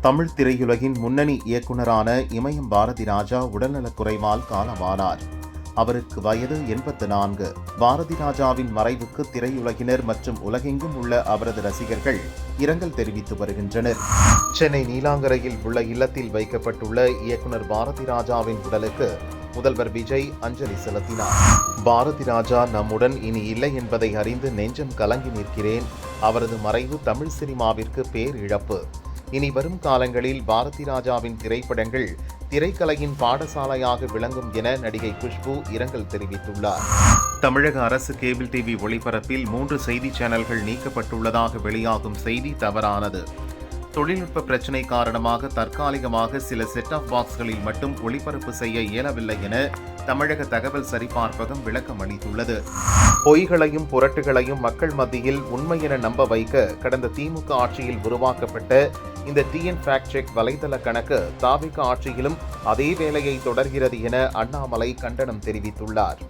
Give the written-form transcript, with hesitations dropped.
தமிழ் திரையுலகின் முன்னணி இயக்குனரான இமயம் பாரதி ராஜா உடல்நலக்குறைவால் காலமானார். அவருக்கு வயது 84. பாரதி ராஜாவின் மறைவுக்கு திரையுலகினர் மற்றும் உலகெங்கும் உள்ள அவரது ரசிகர்கள் இரங்கல் தெரிவித்து வருகின்றனர். சென்னை நீலாங்கரையில் உள்ள இல்லத்தில் வைக்கப்பட்டுள்ள இயக்குனர் பாரதி ராஜாவின் உடலுக்கு முதல்வர் விஜய் அஞ்சலி செலுத்தினார். பாரதி ராஜா நம்முடன் இனி இல்லை என்பதை அறிந்து நெஞ்சம் கலங்கி நிற்கிறேன். அவரது மறைவு தமிழ் சினிமாவிற்கு பேரிழப்பு. இனி வரும் காலங்களில் பாரதி ராஜாவின் திரைப்படங்கள் திரைக்கலையின் பாடசாலையாக விளங்கும் என நடிகை குஷ்பு இரங்கல் தெரிவித்துள்ளார். தமிழக அரசு கேபிள் டிவி ஒளிபரப்பில் 3 செய்தி சேனல்கள் நீக்கப்பட்டுள்ளதாக வெளியாகும் செய்தி தவறானது. தொழில்நுட்ப பிரச்சினை காரணமாக தற்காலிகமாக சில செட் ஆஃப் பாக்ஸ்களில் மட்டும் ஒளிபரப்பு செய்ய இயலவில்லை என தமிழக தகவல் சரிபார்ப்பகம் விளக்கம் அளித்துள்ளது. பொய்களையும் புரட்டுகளையும் மக்கள் மத்தியில் உண்மை என நம்ப வைக்க கடந்த திமுக ஆட்சியில் உருவாக்கப்பட்ட இந்த TN ஃபேக்ட் செக் வலைதள கணக்கு தாவிக ஆட்சியிலும் அதே வேலையை தொடர்கிறது என அண்ணாமலை கண்டனம் தெரிவித்துள்ளார்.